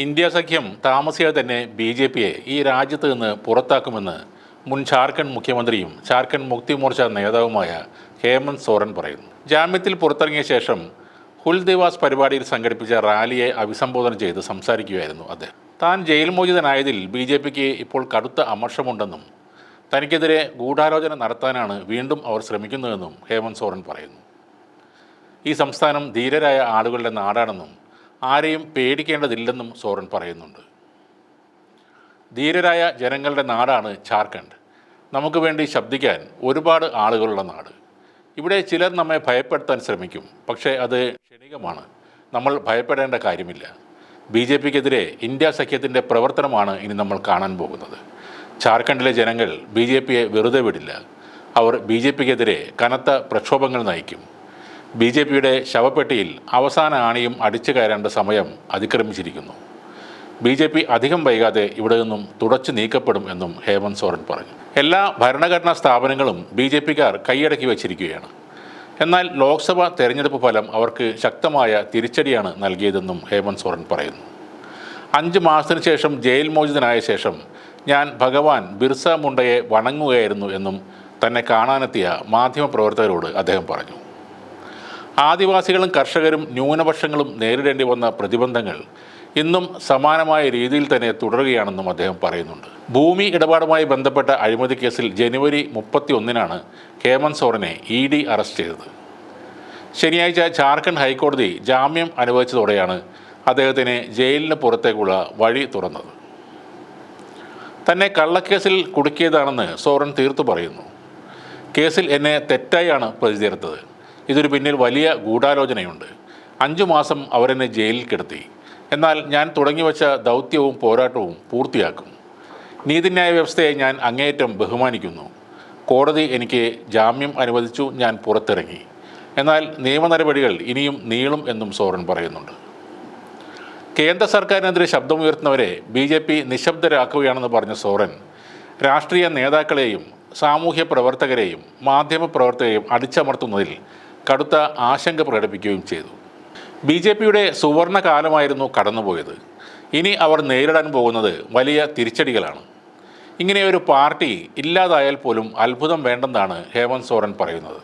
India സഖ്യം താമസിയാതെ തന്നെ ബി.ജെ.പിയെ ഈ രാജ്യത്ത് നിന്ന് പുറത്താക്കുമെന്ന് മുൻ ജാർഖണ്ഡ് മുഖ്യമന്ത്രിയും ജാർഖണ്ഡ് മുക്തി മോർച്ച നേതാവുമായ ഹേമന്ത് സോറൻ പറയുന്നു. ജാമ്യത്തിൽ പുറത്തിറങ്ങിയ ശേഷം ഹുൽ ദിവാസ് പരിപാടിയിൽ സംഘടിപ്പിച്ച റാലിയെ അഭിസംബോധന ചെയ്ത് സംസാരിക്കുകയായിരുന്നു അദ്ദേഹം. താൻ ജയിൽ മോചിതനായതിൽ ബി.ജെ.പിക്ക് ഇപ്പോൾ കടുത്ത അമർഷമുണ്ടെന്നും തനിക്കെതിരെ ഗൂഢാലോചന നടത്താനാണ് വീണ്ടും അവർ ശ്രമിക്കുന്നതെന്നും ഹേമന്ത് സോറൻ പറയുന്നു. ഈ സംസ്ഥാനം ധീരരായ ആളുകളുടെ നാടാണെന്നും ആരെയും പേടിക്കേണ്ടതില്ലെന്നും സോറൻ പറയുന്നുണ്ട്. ധീരരായ ജനങ്ങളുടെ നാടാണ് ജാർഖണ്ഡ്. നമുക്ക് വേണ്ടി ശബ്ദിക്കാൻ ഒരുപാട് ആളുകളുള്ള നാട്. ഇവിടെ ചിലർ നമ്മെ ഭയപ്പെടുത്താൻ ശ്രമിക്കും, പക്ഷേ അത് ക്ഷണികമാണ്. നമ്മൾ ഭയപ്പെടേണ്ട കാര്യമില്ല. ബി.ജെ.പിക്കെതിരെ ഇന്ത്യ സഖ്യത്തിൻ്റെ പ്രവർത്തനമാണ് ഇനി നമ്മൾ കാണാൻ പോകുന്നത്. ജാർഖണ്ഡിലെ ജനങ്ങൾ ബി.ജെ.പിയെ വെറുതെ വിടില്ല. അവർ ബി.ജെ.പിക്കെതിരെ കനത്ത പ്രക്ഷോഭങ്ങൾ നയിക്കും. ബി.ജെ.പിയുടെ ശവപ്പെട്ടിയിൽ അവസാന ആണിയും അടിച്ചു കയറേണ്ട സമയം അതിക്രമിച്ചിരിക്കുന്നു. ബി.ജെ.പി അധികം വൈകാതെ ഇവിടെ നിന്നും തുടച്ചു നീക്കപ്പെടും എന്നും ഹേമന്ത് സോറൻ പറഞ്ഞു. എല്ലാ ഭരണഘടനാ സ്ഥാപനങ്ങളും ബി.ജെ.പിക്കാർ കൈയടക്കി വച്ചിരിക്കുകയാണ്. എന്നാൽ ലോക്സഭാ തെരഞ്ഞെടുപ്പ് ഫലം അവർക്ക് ശക്തമായ തിരിച്ചടിയാണ് നൽകിയതെന്നും ഹേമന്ത് സോറൻ പറയുന്നു. 5 മാസത്തിനു ശേഷം ജയിൽ മോചിതനായ ശേഷം ഞാൻ ഭഗവാൻ ബിർസ മുണ്ടയെ വണങ്ങുകയായിരുന്നു എന്നും തന്നെ കാണാനെത്തിയ മാധ്യമപ്രവർത്തകരോട് അദ്ദേഹം പറഞ്ഞു. ആദിവാസികളും കർഷകരും ന്യൂനപക്ഷങ്ങളും നേരിടേണ്ടി വന്ന പ്രതിബന്ധങ്ങൾ ഇന്നും സമാനമായ രീതിയിൽ തന്നെ തുടരുകയാണെന്നും അദ്ദേഹം പറയുന്നുണ്ട്. ഭൂമി ഇടപാടുമായി ബന്ധപ്പെട്ട അഴിമതി കേസിൽ ജനുവരി 31-നാണ് ഹേമന്ത് സോറനെ ED അറസ്റ്റ് ചെയ്തത്. ശനിയാഴ്ച ജാർഖണ്ഡ് ഹൈക്കോടതി ജാമ്യം അനുവദിച്ചതോടെയാണ് അദ്ദേഹത്തിന് ജയിലിന് പുറത്തേക്കുള്ള വഴി തുറന്നത്. തന്നെ കള്ളക്കേസിൽ കുടുക്കിയതാണെന്ന് സോറൻ തീർത്തു പറയുന്നു. കേസിൽ എന്നെ തെറ്റായാണ് പ്രതി ചേർത്തത്. ഇതിനു പിന്നിൽ വലിയ ഗൂഢാലോചനയുണ്ട്. 5 മാസം അവരെന്നെ ജയിലിൽ കിടത്തി. എന്നാൽ ഞാൻ തുടങ്ങിവെച്ച ദൗത്യവും പോരാട്ടവും പൂർത്തിയാക്കും. നീതിന്യായ വ്യവസ്ഥയെ ഞാൻ അങ്ങേയറ്റം ബഹുമാനിക്കുന്നു. കോടതി എനിക്ക് ജാമ്യം അനുവദിച്ചു, ഞാൻ പുറത്തിറങ്ങി. എന്നാൽ നിയമ നടപടികൾ ഇനിയും നീളും എന്നും സോറൻ പറയുന്നുണ്ട്. കേന്ദ്ര സർക്കാരിനെതിരെ ശബ്ദമുയർത്തുന്നവരെ ബി.ജെ.പി നിശബ്ദരാക്കുകയാണെന്ന് പറഞ്ഞ സോറൻ രാഷ്ട്രീയ നേതാക്കളെയും സാമൂഹ്യ പ്രവർത്തകരെയും മാധ്യമപ്രവർത്തകരെയും അടിച്ചമർത്തുന്നതിൽ കടുത്ത ആശങ്ക പ്രകടിപ്പിക്കുകയും ചെയ്തു. ബി.ജെ.പിയുടെ സുവർണ കാലമായിരുന്നു കടന്നുപോയത്. ഇനി അവർ നേരിടാൻ പോകുന്നത് വലിയ തിരിച്ചടികളാണ്. ഇങ്ങനെയൊരു പാർട്ടി ഇല്ലാതായാൽ പോലും അത്ഭുതം വേണ്ടെന്നാണ് ഹേമന്ത് സോറൻ പറയുന്നത്.